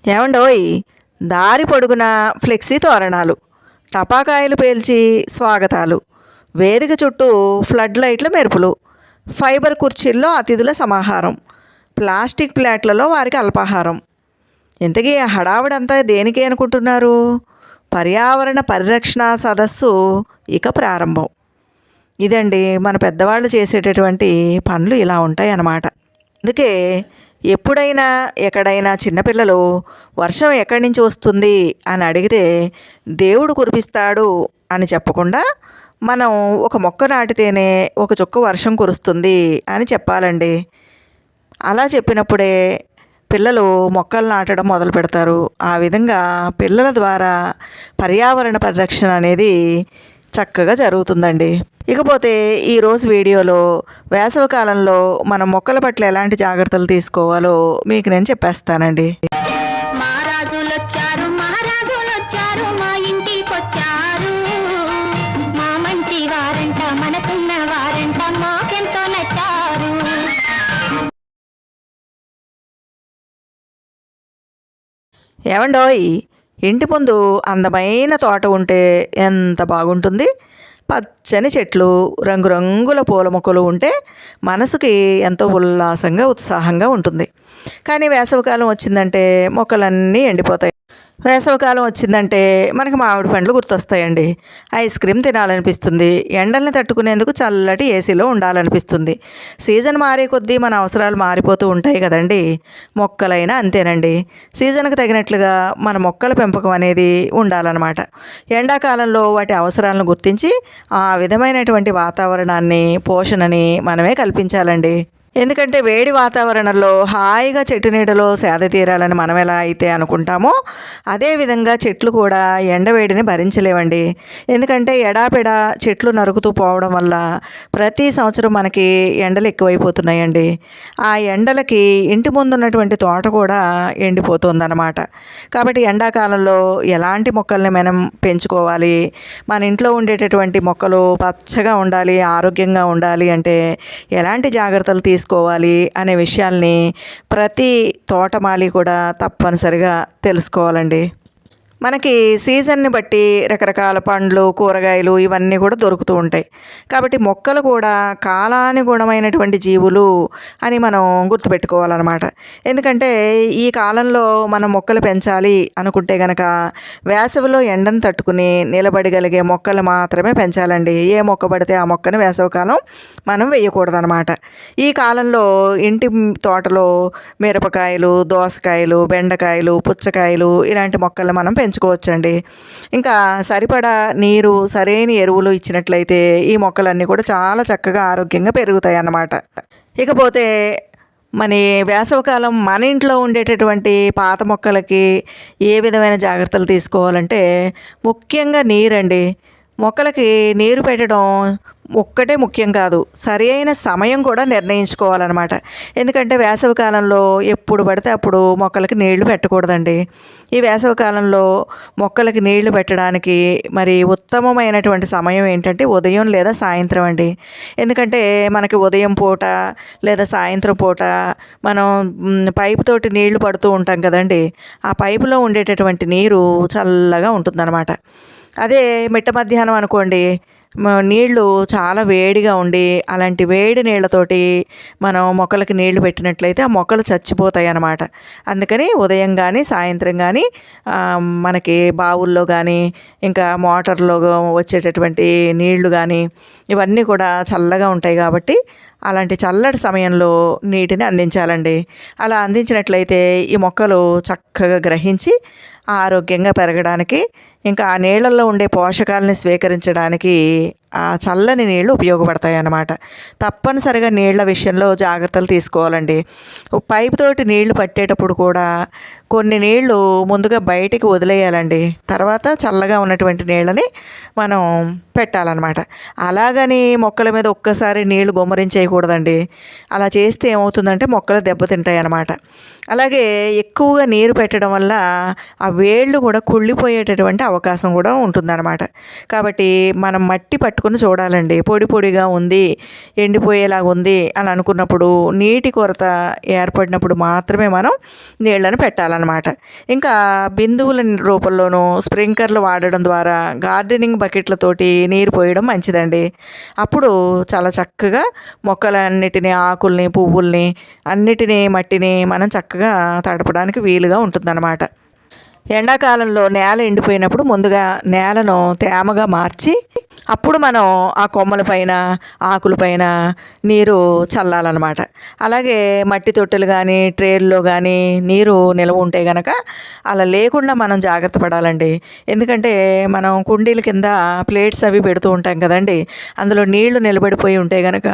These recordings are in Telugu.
ఏమండోయ్, దారి పొడుగున ఫ్లెక్సీ తోరణాలు, టపాకాయలు పేల్చి స్వాగతాలు, వేదిక చుట్టూ ఫ్లడ్ లైట్ల మెరుపులు, ఫైబర్ కుర్చీల్లో అతిథుల సమాహారం, ప్లాస్టిక్ ప్లేట్లలో వారికి అల్పాహారం. ఇంతకీ హడావుడంతా దేనికి అనుకుంటున్నారు? పర్యావరణ పరిరక్షణ సదస్సు ఇక ప్రారంభం. ఇదండి మన పెద్దవాళ్ళు చేసేటటువంటి పనులు ఇలా ఉంటాయి అన్నమాట. అందుకే ఎప్పుడైనా ఎక్కడైనా చిన్నపిల్లలు వర్షం ఎక్కడి నుంచి వస్తుంది అని అడిగితే దేవుడు కురిపిస్తాడు అని చెప్పకుండా మనం ఒక మొక్క నాటితేనే ఒక చుక్క వర్షం కురుస్తుంది అని చెప్పాలండి. అలా చెప్పినప్పుడే పిల్లలు మొక్కలు నాటడం మొదలు పెడతారు. ఆ విధంగా పిల్లల ద్వారా పర్యావరణ పరిరక్షణ అనేది చక్కగా జరుగుతుందండి. ఇకపోతే ఈరోజు వీడియోలో వేసవికాలంలో మనం మొక్కల పట్ల ఎలాంటి జాగ్రత్తలు తీసుకోవాలో మీకు నేను చెప్పేస్తానండి. ఏమండోయ్, ఇంటి ముందు అందమైన తోట ఉంటే ఎంత బాగుంటుంది. పచ్చని చెట్లు, రంగురంగుల పూల మొక్కలు ఉంటే మనసుకి ఎంతో ఉల్లాసంగా ఉత్సాహంగా ఉంటుంది. కానీ వేసవికాలం వచ్చిందంటే మొక్కలన్నీ ఎండిపోతాయి. వేసవికాలం వచ్చిందంటే మనకి మామిడి పండ్లు గుర్తొస్తాయండి. ఐస్ క్రీమ్ తినాలనిపిస్తుంది. ఎండల్ని తట్టుకునేందుకు చల్లటి ఏసీలో ఉండాలనిపిస్తుంది. సీజన్ మారే కొద్దీ మన అవసరాలు మారిపోతూ ఉంటాయి కదండి. మొక్కలైనా అంతేనండి. సీజన్కి తగినట్లుగా మన మొక్కల పెంపకం అనేది ఉండాలన్నమాట. ఎండాకాలంలో వాటి అవసరాలను గుర్తించి ఆ విధమైనటువంటి వాతావరణాన్ని, పోషణని మనమే కల్పించాలండి. ఎందుకంటే వేడి వాతావరణంలో హాయిగా చెట్టు నీడలో సేద తీరాలని మనం ఎలా అయితే అనుకుంటామో అదేవిధంగా చెట్లు కూడా ఎండవేడిని భరించలేవండి. ఎందుకంటే ఎడాపెడా చెట్లు నరుకుతూ పోవడం వల్ల ప్రతి సంవత్సరం మనకి ఎండలు ఎక్కువైపోతున్నాయండి. ఆ ఎండలకి ఇంటి ముందున్నటువంటి తోట కూడా ఎండిపోతుందన్నమాట. కాబట్టి ఎండాకాలంలో ఎలాంటి మొక్కల్ని మనం పెంచుకోవాలి, మన ఇంట్లో ఉండేటటువంటి మొక్కలు పచ్చగా ఉండాలి, ఆరోగ్యంగా ఉండాలి అంటే ఎలాంటి జాగ్రత్తలు తీసుకోవాలి అనే విషయాల్ని ప్రతి తోటమాలి కూడా తప్పనిసరిగా తెలుసుకోవాలండి. మనకి సీజన్ని బట్టి రకరకాల పండ్లు, కూరగాయలు ఇవన్నీ కూడా దొరుకుతూ ఉంటాయి. కాబట్టి మొక్కలు కూడా కాలానుగుణమైనటువంటి జీవులు అని మనం గుర్తుపెట్టుకోవాలన్నమాట. ఎందుకంటే ఈ కాలంలో మనం మొక్కలు పెంచాలి అనుకుంటే గనక వేసవిలో ఎండను తట్టుకుని నిలబడగలిగే మొక్కలు మాత్రమే పెంచాలండి. ఏ మొక్క పడితే ఆ మొక్కని వేసవికాలం మనం వేయకూడదనమాట. ఈ కాలంలో ఇంటి తోటలో మిరపకాయలు, దోసకాయలు, బెండకాయలు, పుచ్చకాయలు ఇలాంటి మొక్కలు మనం పెంచుకోవచ్చండి. ఇంకా సరిపడా నీరు, సరైన ఎరువులు ఇచ్చినట్లయితే ఈ మొక్కలన్నీ కూడా చాలా చక్కగా ఆరోగ్యంగా పెరుగుతాయి అన్నమాట. ఇకపోతే మన వేసవికాలం మన ఇంట్లో ఉండేటటువంటి పాత మొక్కలకి ఏ విధమైన జాగ్రత్తలు తీసుకోవాలంటే ముఖ్యంగా నీరండి. మొక్కలకి నీరు పెట్టడం ఒక్కటే ముఖ్యం కాదు, సరి అయిన సమయం కూడా నిర్ణయించుకోవాలన్నమాట. ఎందుకంటే వేసవికాలంలో ఎప్పుడు పడితే అప్పుడు మొక్కలకి నీళ్లు పెట్టకూడదండి. ఈ వేసవికాలంలో మొక్కలకి నీళ్లు పెట్టడానికి మరి ఉత్తమమైనటువంటి సమయం ఏంటంటే ఉదయం లేదా సాయంత్రం అండి. ఎందుకంటే మనకి ఉదయం పూట లేదా సాయంత్రం పూట మనం పైపు తోటి నీళ్లు పడుతూ ఉంటాం కదండి. ఆ పైపులో ఉండేటటువంటి నీరు చల్లగా ఉంటుందన్నమాట. అదే మిట్ట మధ్యాహ్నం అనుకోండి, నీళ్లు చాలా వేడిగా ఉండి అలాంటి వేడి నీళ్లతోటి మనం మొక్కలకి నీళ్లు పెట్టినట్లయితే ఆ మొక్కలు చచ్చిపోతాయి అన్నమాట. అందుకని ఉదయం కానీ సాయంత్రం కానీ మనకి బావుల్లో కానీ ఇంకా మోటార్లో వచ్చేటటువంటి నీళ్లు కానీ ఇవన్నీ కూడా చల్లగా ఉంటాయి. కాబట్టి అలాంటి చల్లటి సమయంలో నీటిని అందించాలండి. అలా అందించినట్లయితే ఈ మొక్కలు చక్కగా గ్రహించి ఆరోగ్యంగా పెరగడానికి, ఇంకా ఆ నీళ్ళల్లో ఉండే పోషకాలని స్వీకరించడానికి ఆ చల్లని నీళ్లు ఉపయోగపడతాయి అన్నమాట. తప్పనిసరిగా నీళ్ల విషయంలో జాగ్రత్తలు తీసుకోవాలండి. పైపు తోటి నీళ్లు పట్టేటప్పుడు కూడా కొన్ని నీళ్లు ముందుగా బయటికి వదిలేయాలండి. తర్వాత చల్లగా ఉన్నటువంటి నీళ్ళని మనం పెట్టాలన్నమాట. అలాగని మొక్కల మీద ఒక్కసారి నీళ్లు గుమ్మరించేయకూడదండి. అలా చేస్తే ఏమవుతుందంటే మొక్కలు దెబ్బతింటాయి అన్నమాట. అలాగే ఎక్కువగా నీరు పెట్టడం వల్ల ఆ వేళ్ళు కూడా కుళ్ళిపోయేటటువంటి అవకాశం కూడా ఉంటుందన్నమాట. కాబట్టి మనం మట్టి పట్టుకుని చూడాలండి. పొడి పొడిగా ఉంది, ఎండిపోయేలాగా ఉంది అని అనుకున్నప్పుడు, నీటి కొరత ఏర్పడినప్పుడు మాత్రమే మనం నీళ్ళను పెట్టాలన్నమాట. ఇంకా బిందువుల రూపంలోనూ స్ప్రింక్లర్లు వాడడం ద్వారా గార్డెనింగ్ బకెట్లతోటి నీరు పోయడం మంచిదండి. అప్పుడు చాలా చక్కగా మొక్కలన్నిటినీ, ఆకుల్ని, పువ్వుల్ని అన్నిటినీ, మట్టిని మనం చక్కగా తడపడానికి వీలుగా ఉంటుందన్నమాట. ఎండాకాలంలో నేల ఎండిపోయినప్పుడు ముందుగా నేలను తేమగా మార్చి అప్పుడు మనం ఆ కొమ్మలపైన, ఆకులపైన నీరు చల్లాలన్నమాట. అలాగే మట్టి తొట్టెలు కానీ, ట్రేల్లో కానీ నీరు నిల్వ ఉంటే గనక అలా లేకుండా మనం జాగ్రత్త పడాలండి. ఎందుకంటే మనం కుండీల కింద ప్లేట్స్ అవి పెడుతూ ఉంటాం కదండి, అందులో నీళ్లు నిలబడిపోయి ఉంటే గనక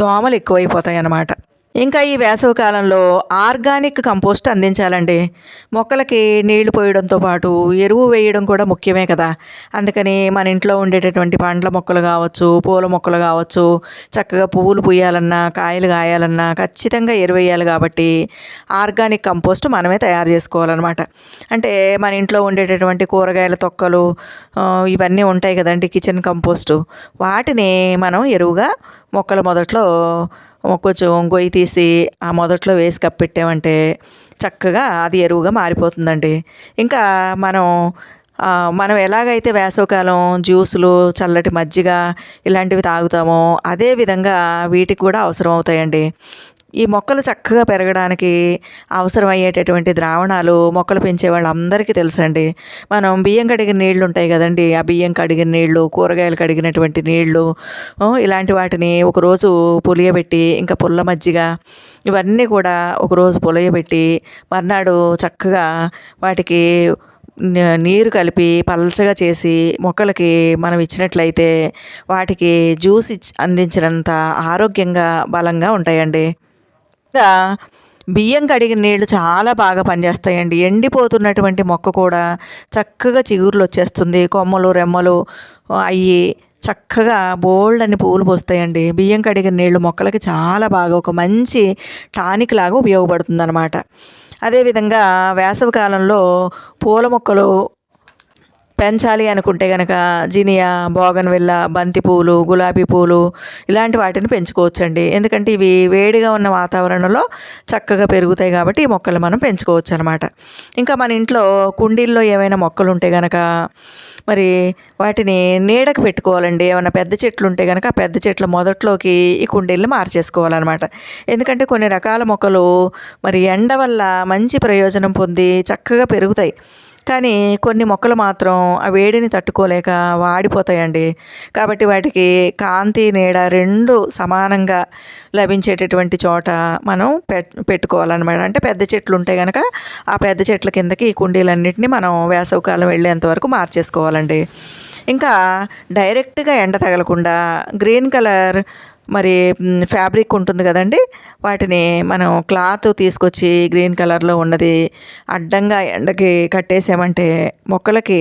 దోమలు ఎక్కువైపోతాయి అన్నమాట. ఇంకా ఈ వేసవి కాలంలో ఆర్గానిక్ కంపోస్ట్ అందించాలండి. మొక్కలకి నీళ్లు పోయడంతో పాటు ఎరువు వేయడం కూడా ముఖ్యమే కదా. అందుకని మన ఇంట్లో ఉండేటటువంటి పండ్ల మొక్కలు కావచ్చు, పూల మొక్కలు కావచ్చు, చక్కగా పువ్వులు పూయాలన్నా, కాయలు కాయాలన్నా ఖచ్చితంగా ఎరువు వేయాలి. కాబట్టి ఆర్గానిక్ కంపోస్ట్ మనమే తయారు చేసుకోవాలన్నమాట. అంటే మన ఇంట్లో ఉండేటటువంటి కూరగాయల తొక్కలు ఇవన్నీ ఉంటాయి కదండి, కిచెన్ కంపోస్టు, వాటిని మనం ఎరువుగా మొక్కల మొదట్లో కొంచెం గొయ్యి తీసి ఆ మొదట్లో వేసి కప్పెట్టామంటే చక్కగా అది ఎరువుగా మారిపోతుందండి. ఇంకా మనం ఎలాగైతే వేసవికాలం జ్యూసులు, చల్లటి మజ్జిగ ఇలాంటివి తాగుతామో అదే విధంగా వీటికి కూడా అవసరం అవుతాయండి. ఈ మొక్కలు చక్కగా పెరగడానికి అవసరమయ్యేటటువంటి ద్రావణాలు మొక్కలు పెంచే వాళ్ళందరికీ తెలుసండి. మనం బియ్యం కడిగిన నీళ్లు ఉంటాయి కదండి, ఆ బియ్యం కడిగిన నీళ్లు, కూరగాయలు కడిగినటువంటి నీళ్లు, ఇలాంటి వాటిని ఒకరోజు పులియబెట్టి, ఇంకా పుల్ల మజ్జిగ ఇవన్నీ కూడా ఒకరోజు పులియబెట్టి మర్నాడు చక్కగా వాటికి నీరు కలిపి పల్చగా చేసి మొక్కలకి మనం ఇచ్చినట్లయితే వాటికి జ్యూస్ అందించినంత ఆరోగ్యంగా, బలంగా ఉంటాయండి. ఇంకా బియ్యం కడిగిన నీళ్లు చాలా బాగా పనిచేస్తాయండి. ఎండిపోతున్నటువంటి మొక్క కూడా చక్కగా చిగుర్లు వచ్చేస్తుంది, కొమ్మలు, రెమ్మలు అయ్యి చక్కగా బోల్డ్ అని పువ్వులు పోస్తాయండి. బియ్యం కడిగిన నీళ్లు మొక్కలకి చాలా బాగా ఒక మంచి టానిక్ లాగా ఉపయోగపడుతుంది అన్నమాట. అదేవిధంగా వేసవి కాలంలో పూల మొక్కలు పెంచాలి అనుకుంటే కనుక జినియా, బోగన్విల్లా, బంతి పూలు, గులాబీ పూలు ఇలాంటి వాటిని పెంచుకోవచ్చండి. ఎందుకంటే ఇవి వేడిగా ఉన్న వాతావరణంలో చక్కగా పెరుగుతాయి కాబట్టి ఈ మొక్కలు మనం పెంచుకోవచ్చు అనమాట. ఇంకా మన ఇంట్లో కుండీల్లో ఏమైనా మొక్కలు ఉంటే కనుక మరి వాటిని నీడకు పెట్టుకోవాలండి. ఏమైనా పెద్ద చెట్లు ఉంటే కనుక ఆ పెద్ద చెట్ల మొదట్లోకి ఈ కుండీలను మార్చేసుకోవాలన్నమాట. ఎందుకంటే కొన్ని రకాల మొక్కలు మరి ఎండ వల్ల మంచి ప్రయోజనం పొంది చక్కగా పెరుగుతాయి. కానీ కొన్ని మొక్కలు మాత్రం ఆ వేడిని తట్టుకోలేక వాడిపోతాయండి. కాబట్టి వాటికి కాంతి, నీడ రెండు సమానంగా లభించేటటువంటి చోట మనం పెట్టుకోవాలన్నమాట. అంటే పెద్ద చెట్లు ఉంటే కనుక ఆ పెద్ద చెట్ల కిందకి ఈ కుండీలన్నింటినీ మనం వేసవికాలం వెళ్ళేంత వరకు మార్చేసుకోవాలండి. ఇంకా డైరెక్ట్గా ఎండ తగలకుండా గ్రీన్ కలర్ మరి ఫ్యాబ్రిక్ ఉంటుంది కదండి, వాటిని మనం క్లాత్ తీసుకొచ్చి గ్రీన్ కలర్లో ఉన్నది అడ్డంగా ఎండకి కట్టేసామంటే మొక్కలకి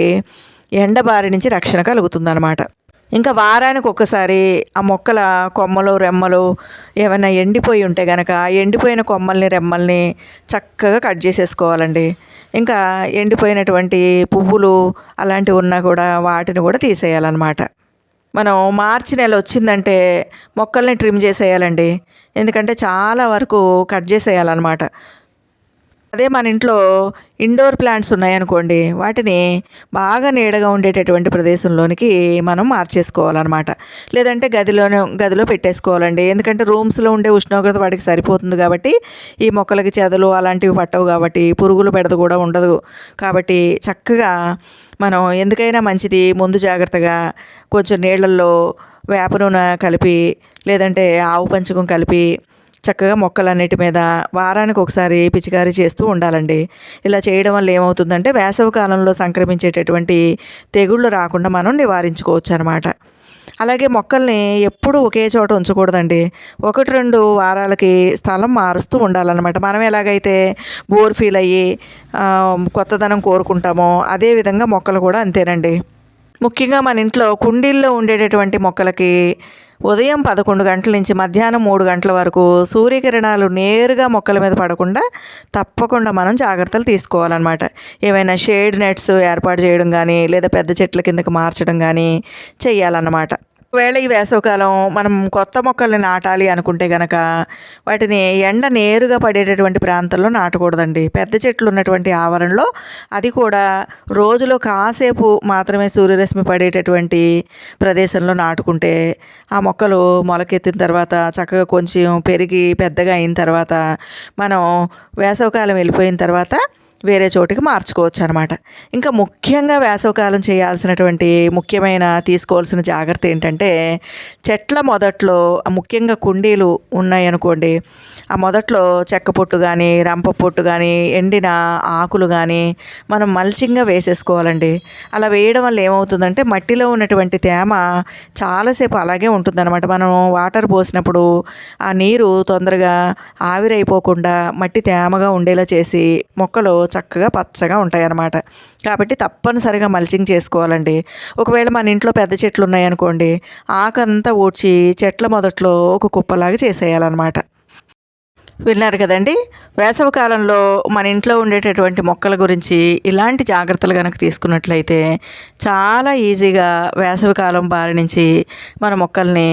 ఎండ బారి నుంచి రక్షణ కలుగుతుందన్నమాట. ఇంకా వారానికి ఒక్కసారి ఆ మొక్కల కొమ్మలు, రెమ్మలు ఏమైనా ఎండిపోయి ఉంటే కనుక ఆ ఎండిపోయిన కొమ్మల్ని, రెమ్మల్ని చక్కగా కట్ చేసేసుకోవాలండి. ఇంకా ఎండిపోయినటువంటి పువ్వులు అలాంటివి ఉన్నా కూడా వాటిని కూడా తీసేయాలన్నమాట. మనం మార్చి నెల వచ్చిందంటే మొక్కల్ని ట్రిమ్ చేసేయాలండి. ఎందుకంటే చాలా వరకు కట్ చేసేయాలన్నమాట. అదే మన ఇంట్లో ఇండోర్ ప్లాంట్స్ ఉన్నాయనుకోండి, వాటిని బాగా నీడగా ఉండేటటువంటి ప్రదేశంలోనికి మనం మార్చేసుకోవాలన్నమాట. లేదంటే గదిలో పెట్టేసుకోవాలండి. ఎందుకంటే రూమ్స్లో ఉండే ఉష్ణోగ్రత వాటికి సరిపోతుంది కాబట్టి ఈ మొక్కలకి చెదలు అలాంటివి పట్టవు కాబట్టి, పురుగులు బెడద కూడా ఉండదు కాబట్టి చక్కగా మనం ఎందుకైనా మంచిది ముందు జాగ్రత్తగా కొంచెం నీళ్ళల్లో వేప నూనె కలిపి లేదంటే ఆవు పంచకం కలిపి చక్కగా మొక్కలన్నిటి మీద వారానికి ఒకసారి పిచికారీ చేస్తూ ఉండాలండి. ఇలా చేయడం వల్ల ఏమవుతుందంటే వేసవి కాలంలో సంక్రమించేటటువంటి తెగుళ్ళు రాకుండా మనం నివారించుకోవచ్చు అనమాట. అలాగే మొక్కల్ని ఎప్పుడూ ఒకే చోట ఉంచకూడదండి. 1-2 వారాలకి స్థలం మారుస్తూ ఉండాలన్నమాట. మనం ఎలాగైతే బోర్ ఫీల్ అయ్యి కొత్తదనం కోరుకుంటామో అదేవిధంగా మొక్కలు కూడా అంతేనండి. ముఖ్యంగా మన ఇంట్లో కుండీల్లో ఉండేటటువంటి మొక్కలకి ఉదయం 11 గంటల నుంచి మధ్యాహ్నం 3 గంటల వరకు సూర్యకిరణాలు నేరుగా మొక్కల మీద పడకుండా తప్పకుండా మనం జాగ్రత్తలు తీసుకోవాలన్నమాట. ఏమైనా షేడ్ నెట్స్ ఏర్పాటు చేయడం కానీ లేదా పెద్ద చెట్ల కిందకి మార్చడం కానీ చెయ్యాలన్నమాట. ఒకవేళ ఈ వేసవికాలం మనం కొత్త మొక్కల్ని నాటాలి అనుకుంటే గనక వాటిని ఎండ నేరుగా పడేటటువంటి ప్రాంతంలో నాటకూడదండి. పెద్ద చెట్లు ఉన్నటువంటి ఆవరణలో, అది కూడా రోజులో కాసేపు మాత్రమే సూర్యరశ్మి పడేటటువంటి ప్రదేశంలో నాటుకుంటే ఆ మొక్కలు మొలకెత్తిన తర్వాత చక్కగా కొంచెం పెరిగి పెద్దగా అయిన తర్వాత మనం వేసవికాలం వెళ్ళిపోయిన తర్వాత వేరే చోటికి మార్చుకోవచ్చు అనమాట. ఇంకా ముఖ్యంగా వేసవికాలం చేయాల్సినటువంటి ముఖ్యమైన తీసుకోవాల్సిన జాగ్రత్త ఏంటంటే, చెట్ల మొదట్లో ముఖ్యంగా కుండీలు ఉన్నాయనుకోండి, ఆ మొదట్లో చెక్క పొట్టు కానీ రంప పొట్టు కానీ ఎండిన ఆకులు కానీ మనం మల్చింగ్గా వేసేసుకోవాలండి. అలా వేయడం వల్ల ఏమవుతుందంటే మట్టిలో ఉన్నటువంటి తేమ చాలాసేపు అలాగే ఉంటుందన్నమాట. మనం వాటర్ పోసినప్పుడు ఆ నీరు తొందరగా ఆవిరైపోకుండా మట్టి తేమగా ఉండేలా చేసి మొక్కలు చక్కగా పచ్చగా ఉంటాయన్నమాట. కాబట్టి తప్పనిసరిగా మల్చింగ్ చేసుకోవాలండి. ఒకవేళ మన ఇంట్లో పెద్ద చెట్లు ఉన్నాయనుకోండి, ఆకంతా ఊడ్చి చెట్ల మొదట్లో ఒక కుప్పలాగా చేసేయాలన్నమాట. విన్నారు కదండి. వేసవికాలంలో మన ఇంట్లో ఉండేటటువంటి మొక్కల గురించి ఇలాంటి జాగ్రత్తలు కనుక తీసుకున్నట్లయితే చాలా ఈజీగా వేసవికాలం బారి నుంచి మన మొక్కల్ని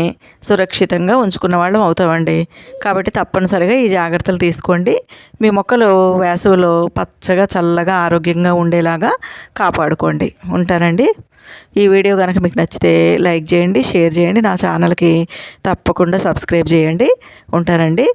సురక్షితంగా ఉంచుకున్న వాళ్ళం అవుతామండి. కాబట్టి తప్పనిసరిగా ఈ జాగ్రత్తలు తీసుకోండి. మీ మొక్కలు వేసవిలో పచ్చగా చల్లగా ఆరోగ్యంగా ఉండేలాగా కాపాడుకోండి. ఉంటానండి. ఈ వీడియో కనుక మీకు నచ్చితే లైక్ చేయండి, షేర్ చేయండి, నా ఛానల్కి తప్పకుండా సబ్స్క్రైబ్ చేయండి. ఉంటానండి.